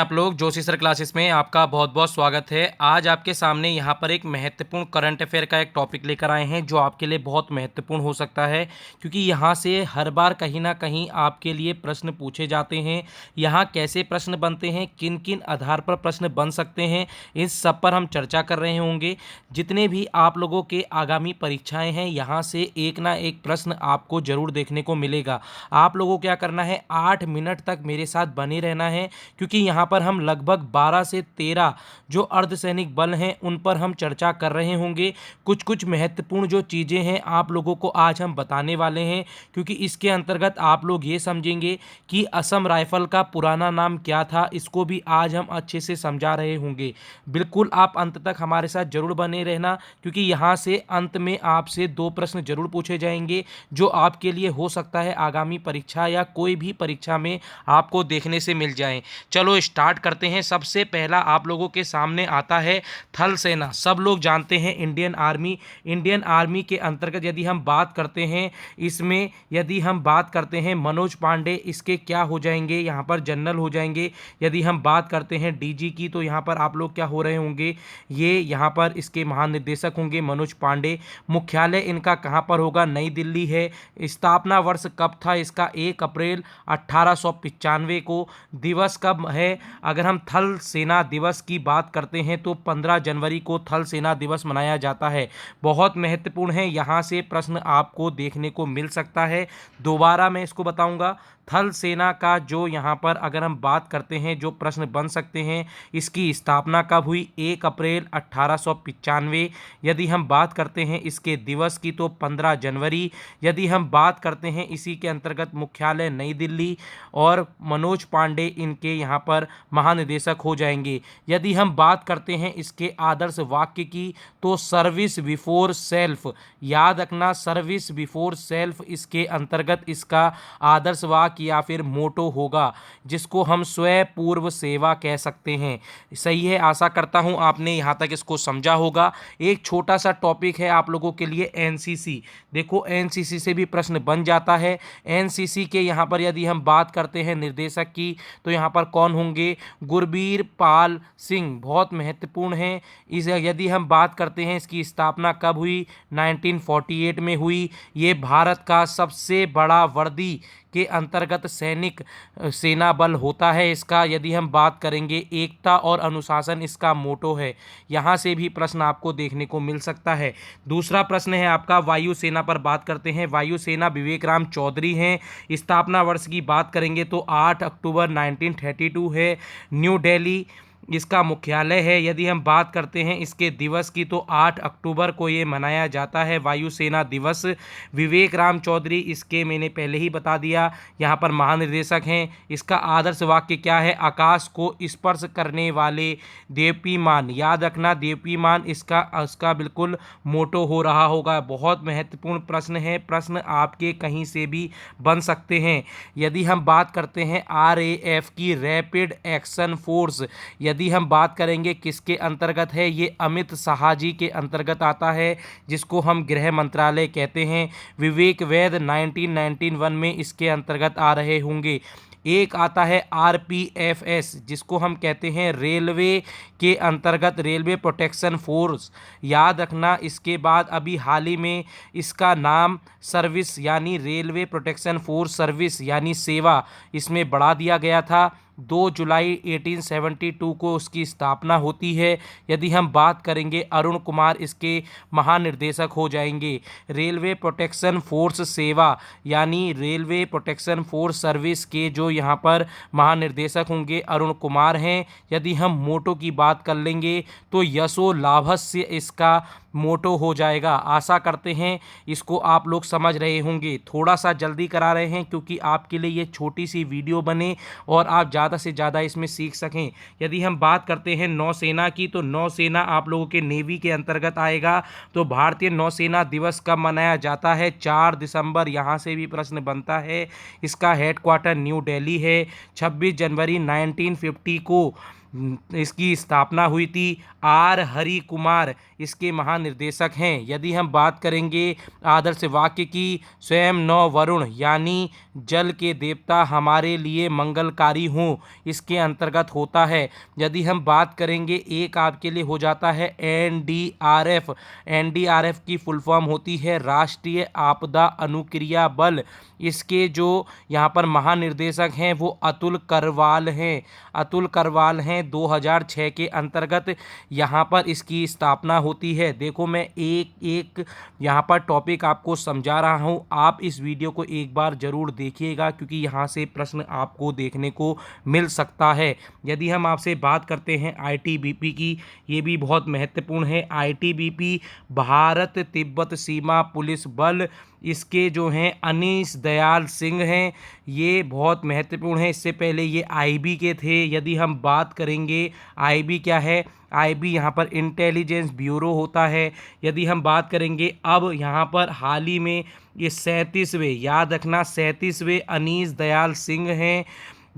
आप लोग Joshi sir classes में आपका बहुत बहुत स्वागत है। आज आपके सामने यहाँ पर एक महत्वपूर्ण करंट अफेयर का एक टॉपिक लेकर आए हैं जो आपके लिए बहुत महत्वपूर्ण हो सकता है, क्योंकि यहाँ से हर बार कहीं ना कहीं आपके लिए प्रश्न पूछे जाते हैं। यहाँ कैसे प्रश्न बनते हैं, किन किन आधार पर प्रश्न बन सकते हैं, इस सब पर हम चर्चा कर रहे होंगे। जितने भी आप लोगों के आगामी परीक्षाएँ हैं, यहाँ से एक ना एक प्रश्न आपको ज़रूर देखने को मिलेगा। आप लोगों को क्या करना है, 8 मिनट तक मेरे साथ बने रहना है, क्योंकि यहाँ पर हम लगभग 12 से 13 जो अर्धसैनिक बल हैं उन पर हम चर्चा कर रहे होंगे। कुछ कुछ महत्वपूर्ण जो चीज़ें हैं आप लोगों को आज हम बताने वाले हैं, क्योंकि इसके अंतर्गत आप लोग ये समझेंगे कि असम राइफल का पुराना नाम क्या था। इसको भी आज हम अच्छे से समझा रहे होंगे। बिल्कुल आप अंत तक हमारे साथ जरूर बने रहना, क्योंकि यहाँ से अंत में आपसे 2 प्रश्न जरूर पूछे जाएंगे जो आपके लिए हो सकता है आगामी परीक्षा या कोई भी परीक्षा में आपको देखने से मिल जाएं। चलो स्टार्ट करते हैं। सबसे पहला आप लोगों के सामने आता है थल सेना। सब लोग जानते हैं इंडियन आर्मी। इंडियन आर्मी के अंतर्गत यदि हम बात करते हैं, इसमें यदि हम बात करते हैं मनोज पांडे, इसके क्या हो जाएंगे, यहाँ पर जनरल हो जाएंगे। यदि हम बात करते हैं डीजी की, तो यहाँ पर आप लोग क्या हो रहे होंगे, ये यहाँ पर इसके महानिदेशक होंगे मनोज पांडे। मुख्यालय इनका कहाँ पर होगा, नई दिल्ली है। स्थापना वर्ष कब था इसका, 1 अप्रैल 1895 को। दिवस कब है, अगर हम थल सेना दिवस की बात करते हैं तो 15 जनवरी को थल सेना दिवस मनाया जाता है। बहुत महत्वपूर्ण है, यहाँ से प्रश्न आपको देखने को मिल सकता है। दोबारा मैं इसको बताऊंगा। थल सेना का जो यहाँ पर अगर हम बात करते हैं जो प्रश्न बन सकते हैं, इसकी स्थापना कब हुई, 1 अप्रैल 1895। यदि हम बात करते हैं इसके दिवस की तो 15 जनवरी। यदि हम बात करते हैं इसी के अंतर्गत मुख्यालय नई दिल्ली, और मनोज पांडे इनके यहाँ पर महानिदेशक हो जाएंगे। यदि हम बात करते हैं इसके आदर्श वाक्य की, तो सर्विस बिफोर सेल्फ, याद रखना सर्विस बिफोर सेल्फ इसके अंतर्गत इसका आदर्श वाक्य या फिर मोटो होगा, जिसको हम स्वयं पूर्व सेवा कह सकते हैं। सही है, आशा करता हूं आपने यहां तक इसको समझा होगा। एक छोटा सा टॉपिक है आप लोगों के लिए एनसीसी। देखो एनसीसी से भी प्रश्न बन जाता है। एनसीसी के यहाँ पर यदि हम बात करते हैं निर्देशक की, तो यहाँ पर कौन होंगे, गुरबीर पाल सिंह, बहुत महत्वपूर्ण है। इस यदि हम बात करते हैं इसकी स्थापना कब हुई, 1948 में हुई। ये भारत का सबसे बड़ा वर्दी के अंतर्गत सैनिक सेना बल होता है इसका। यदि हम बात करेंगे एकता और अनुशासन इसका मोटो है। यहाँ से भी प्रश्न आपको देखने को मिल सकता है। दूसरा प्रश्न है आपका वायुसेना पर बात करते हैं। वायुसेना विवेक राम चौधरी हैं। स्थापना वर्ष की बात करेंगे तो 8 अक्टूबर 1932 है। न्यू दिल्ली इसका मुख्यालय है। यदि हम बात करते हैं इसके दिवस की, तो 8 अक्टूबर को ये मनाया जाता है वायुसेना दिवस। विवेक राम चौधरी इसके मैंने पहले ही बता दिया, यहाँ पर महानिदेशक हैं। इसका आदर्श वाक्य क्या है, आकाश को स्पर्श करने वाले देदीप्यमान, याद रखना देदीप्यमान इसका बिल्कुल मोटो हो रहा होगा। बहुत महत्वपूर्ण प्रश्न है, प्रश्न आपके कहीं से भी बन सकते हैं। यदि हम बात करते हैं RAF की रैपिड एक्शन फोर्स, यदि हम बात करेंगे किसके अंतर्गत है, ये अमित शाह जी के अंतर्गत आता है, जिसको हम गृह मंत्रालय कहते हैं। विवेक वैद 1991 में इसके अंतर्गत आ रहे होंगे। एक आता है RPFS, जिसको हम कहते हैं रेलवे के अंतर्गत रेलवे प्रोटेक्शन फोर्स, याद रखना। इसके बाद अभी हाल ही में इसका नाम सर्विस यानी रेलवे प्रोटेक्शन फोर्स सर्विस यानी सेवा इसमें बढ़ा दिया गया था। 2 जुलाई 1872 को उसकी स्थापना होती है। यदि हम बात करेंगे अरुण कुमार इसके महानिर्देशक हो जाएंगे। रेलवे प्रोटेक्शन फोर्स सेवा यानी रेलवे प्रोटेक्शन फोर्स सर्विस के जो यहाँ पर महानिर्देशक होंगे अरुण कुमार हैं। यदि हम मोटो की बात कर लेंगे तो यशो लाभस्य इसका मोटो हो जाएगा। आशा करते हैं इसको आप लोग समझ रहे होंगे। थोड़ा सा जल्दी करा रहे हैं क्योंकि आपके लिए ये छोटी सी वीडियो बने और आप ज़्यादा से ज़्यादा इसमें सीख सकें। यदि हम बात करते हैं नौसेना की, तो नौसेना आप लोगों के नेवी के अंतर्गत आएगा। तो भारतीय नौसेना दिवस कब मनाया जाता है, 4 दिसंबर। यहाँ से भी प्रश्न बनता है। इसका हेडक्वार्टर न्यू दिल्ली है। 26 जनवरी 1950 को इसकी स्थापना हुई थी। आर हरि कुमार इसके महानिर्देशक हैं। यदि हम बात करेंगे आदर्श वाक्य की, स्वयं नौ वरुण यानी जल के देवता हमारे लिए मंगलकारी हों, इसके अंतर्गत होता है। यदि हम बात करेंगे एक आपके लिए हो जाता है एनडीआरएफ। एनडीआरएफ की फुल फॉर्म होती है राष्ट्रीय आपदा अनुक्रिया बल। इसके जो यहाँ पर महानिर्देशक हैं वो अतुल करवाल हैं। अतुल करवाल हैं। 2006 के अंतर्गत यहाँ पर इसकी स्थापना होती है। देखो मैं एक एक यहाँ पर टॉपिक आपको समझा रहा हूँ, आप इस वीडियो को एक बार ज़रूर देखिएगा क्योंकि यहाँ से प्रश्न आपको देखने को मिल सकता है। यदि हम आपसे बात करते हैं आईटीबीपी की, ये भी बहुत महत्वपूर्ण है। आईटीबीपी भारत तिब्बत सीमा पुलिस बल, इसके जो हैं अनीश दयाल सिंह हैं, ये बहुत महत्वपूर्ण है। इससे पहले ये आईबी के थे। यदि हम बात करेंगे आईबी क्या है, आईबी यहाँ पर इंटेलिजेंस ब्यूरो होता है। यदि हम बात करेंगे अब यहाँ पर हाल ही में ये 37वें, याद रखना 37वें अनीश दयाल सिंह हैं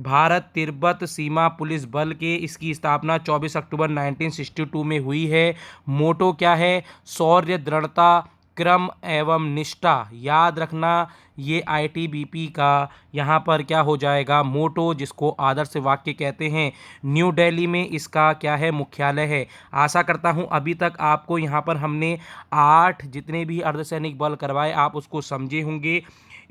भारत तिब्बत सीमा पुलिस बल के। इसकी स्थापना 24 अक्टूबर 1962 में हुई है। मोटो क्या है, शौर्य, दृढ़ता, क्रम एवं निष्ठा। याद रखना ये आईटीबीपी का यहाँ पर क्या हो जाएगा, मोटो, जिसको आदर्श वाक्य कहते हैं। न्यू दिल्ली में इसका क्या है, मुख्यालय है। आशा करता हूँ अभी तक आपको यहाँ पर हमने 8 जितने भी अर्धसैनिक बल करवाए आप उसको समझे होंगे।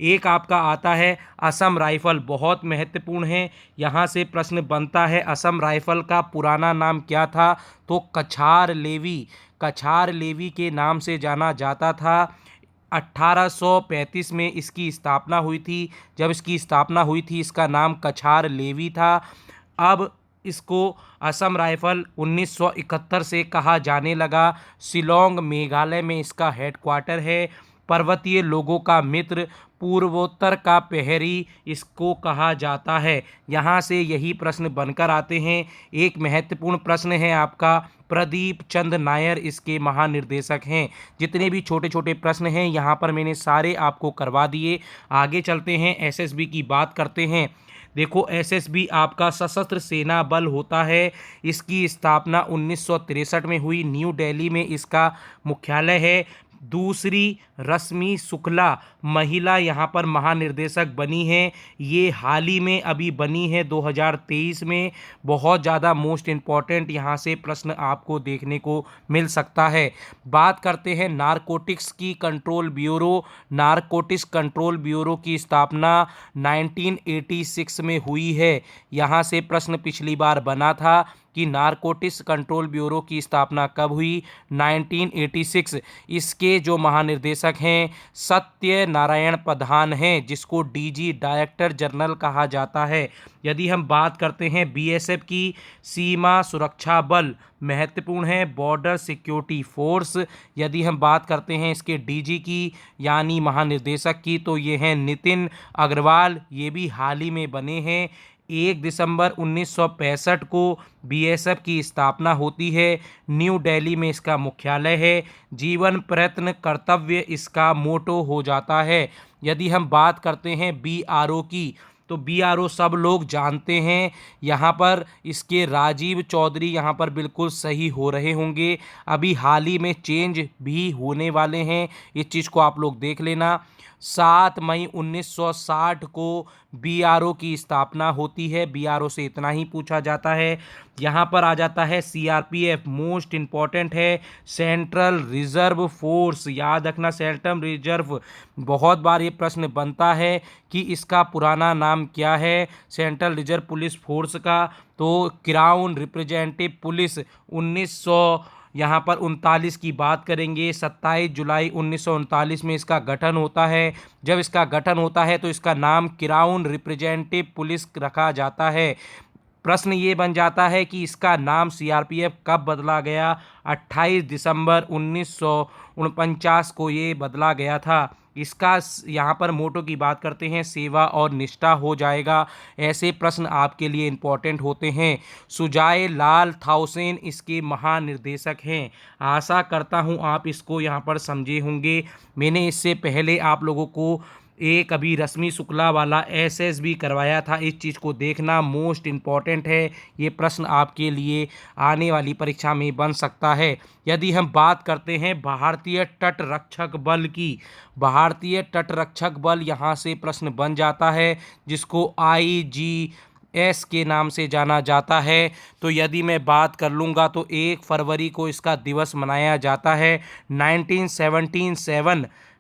एक आपका आता है असम राइफल, बहुत महत्वपूर्ण है। यहाँ से प्रश्न बनता है असम राइफल का पुराना नाम क्या था, तो कछार लेवी। कछार लेवी के नाम से जाना जाता था। 1835 में इसकी स्थापना हुई थी। जब इसकी स्थापना हुई थी इसका नाम कछार लेवी था। अब इसको असम राइफल 1971 से कहा जाने लगा। शिलोंग मेघालय में इसका हेडक्वार्टर है। पर्वतीय लोगों का मित्र, पूर्वोत्तर का प्रहरी इसको कहा जाता है। यहाँ से यही प्रश्न बनकर आते हैं। एक महत्वपूर्ण प्रश्न है आपका, प्रदीप चंद नायर इसके महानिर्देशक हैं। जितने भी छोटे छोटे प्रश्न हैं यहाँ पर मैंने सारे आपको करवा दिए। आगे चलते हैं, एसएसबी की बात करते हैं। देखो एसएसबी आपका सशस्त्र सेना बल होता है। इसकी स्थापना 1963 में हुई। न्यू दिल्ली में इसका मुख्यालय है। दूसरी रश्मि शुक्ला महिला यहाँ पर महानिर्देशक बनी है। ये हाल ही में अभी बनी है 2023 में। बहुत ज़्यादा मोस्ट इम्पॉर्टेंट यहाँ से प्रश्न आपको देखने को मिल सकता है। बात करते हैं नारकोटिक्स की control bureau. Narcotics control bureau की स्थापना 1986 में हुई है। यहाँ से प्रश्न पिछली बार बना था कि नारकोटिक्स कंट्रोल ब्यूरो की स्थापना कब हुई, 1986। इसके जो महानिर्देशक हैं सत्य नारायण प्रधान हैं, जिसको डीजी डायरेक्टर जनरल कहा जाता है। यदि हम बात करते हैं बीएसएफ की, सीमा सुरक्षा बल महत्वपूर्ण है, बॉर्डर सिक्योरिटी फोर्स। यदि हम बात करते हैं इसके डीजी की यानी महानिर्देशक की, तो ये हैं नितिन अग्रवाल। ये भी हाल ही में बने हैं। 1 दिसंबर 1965 को बीएसएफ की स्थापना होती है। न्यू दिल्ली में इसका मुख्यालय है। जीवन प्रयत्न कर्तव्य इसका मोटो हो जाता है। यदि हम बात करते हैं बीआरओ की, तो बीआरओ सब लोग जानते हैं। यहाँ पर इसके राजीव चौधरी यहाँ पर बिल्कुल सही हो रहे होंगे। अभी हाल ही में चेंज भी होने वाले हैं, इस चीज़ को आप लोग देख लेना। 7 मई 1960 को बीआरओ की स्थापना होती है। बीआरओ से इतना ही पूछा जाता है। यहाँ पर आ जाता है सीआरपीएफ, मोस्ट इम्पॉर्टेंट है, सेंट्रल रिजर्व फोर्स। याद रखना सेंट्रल रिजर्व, बहुत बार ये प्रश्न बनता है कि इसका पुराना नाम क्या है सेंट्रल रिजर्व पुलिस फोर्स का, तो क्राउन रिप्रेजेंटेटिव पुलिस। 1900 यहाँ पर 39 की बात करेंगे, 27 जुलाई 1939 में इसका गठन होता है। जब इसका गठन होता है तो इसका नाम क्राउन रिप्रेजेंटेटिव पुलिस रखा जाता है। प्रश्न ये बन जाता है कि इसका नाम सीआरपीएफ कब बदला गया, 28 दिसंबर 1949 को ये बदला गया था। इसका यहाँ पर मोटो की बात करते हैं, सेवा और निष्ठा हो जाएगा। ऐसे प्रश्न आपके लिए इम्पोर्टेंट होते हैं। सुजाय लाल थाउसेन इसके महानिर्देशक हैं। आशा करता हूँ आप इसको यहाँ पर समझे होंगे। मैंने इससे पहले आप लोगों को एक अभी रश्मि शुक्ला वाला एसएसबी करवाया था, इस चीज़ को देखना मोस्ट इम्पॉर्टेंट है। ये प्रश्न आपके लिए आने वाली परीक्षा में बन सकता है। यदि हम बात करते हैं भारतीय तट रक्षक बल की, भारतीय तट रक्षक बल यहाँ से प्रश्न बन जाता है, जिसको IGS के नाम से जाना जाता है। तो यदि मैं बात कर लूँगा तो 1 फरवरी को इसका दिवस मनाया जाता है।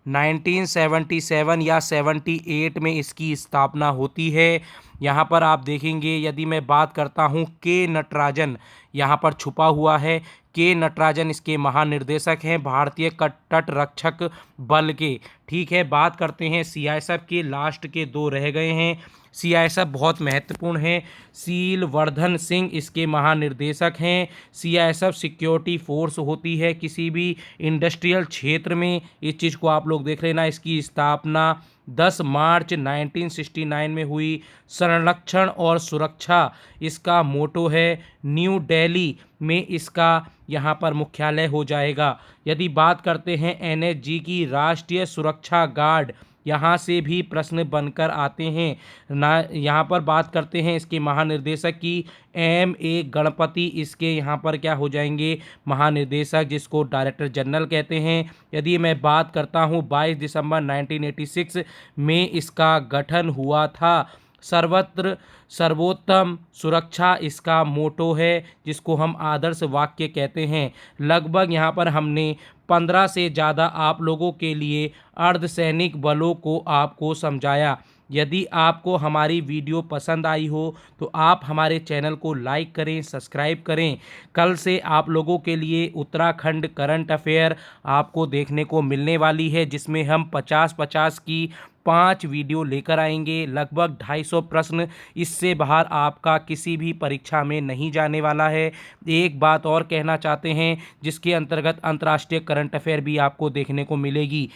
1977 या 78 में इसकी स्थापना होती है। यहाँ पर आप देखेंगे, यदि मैं बात करता हूँ के नटराजन यहाँ पर छुपा हुआ है। के नटराजन इसके महानिर्देशक हैं भारतीय तट रक्षक बल के। ठीक है, बात करते हैं CISF के। लास्ट के 2 रह गए हैं। CISF बहुत महत्वपूर्ण है। शीलवर्धन सिंह इसके महानिर्देशक हैं। CISF सिक्योरिटी फोर्स होती है किसी भी इंडस्ट्रियल क्षेत्र में। इस चीज़ को आप लोग देख लेना। इसकी स्थापना 10 मार्च 1969 में हुई। संरक्षण और सुरक्षा इसका मोटो है। न्यू दिल्ली में इसका यहाँ पर मुख्यालय हो जाएगा। यदि बात करते हैं NSG की, राष्ट्रीय सुरक्षा गार्ड, यहाँ से भी प्रश्न बनकर आते हैं ना। यहाँ पर बात करते हैं इसके महानिर्देशक की, MA गणपति इसके यहाँ पर क्या हो जाएंगे, महानिर्देशक, जिसको डायरेक्टर जनरल कहते हैं। यदि मैं बात करता हूँ 22 दिसंबर 1986 में इसका गठन हुआ था। सर्वत्र सर्वोत्तम सुरक्षा इसका मोटो है, जिसको हम आदर्श वाक्य कहते हैं। लगभग यहाँ पर हमने 15 से ज़्यादा आप लोगों के लिए अर्धसैनिक बलों को आपको समझाया। यदि आपको हमारी वीडियो पसंद आई हो तो आप हमारे चैनल को लाइक करें, सब्सक्राइब करें। कल से आप लोगों के लिए उत्तराखंड करंट अफेयर आपको देखने को मिलने वाली है, जिसमें हम 50-50 की 5 वीडियो लेकर आएंगे। लगभग 250 प्रश्न, इससे बाहर आपका किसी भी परीक्षा में नहीं जाने वाला है। एक बात और कहना चाहते हैं, जिसके अंतर्गत अंतर्राष्ट्रीय करंट अफेयर भी आपको देखने को मिलेगी।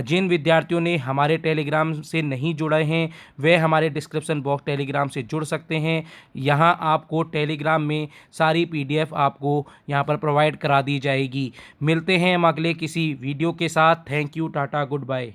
जिन विद्यार्थियों ने हमारे टेलीग्राम से नहीं जुड़े हैं, वे हमारे डिस्क्रिप्शन बॉक्स टेलीग्राम से जुड़ सकते हैं। यहाँ आपको टेलीग्राम में सारी PDF आपको यहाँ पर प्रोवाइड करा दी जाएगी। मिलते हैं हम अगले किसी वीडियो के साथ। Thank you, tata, good bye.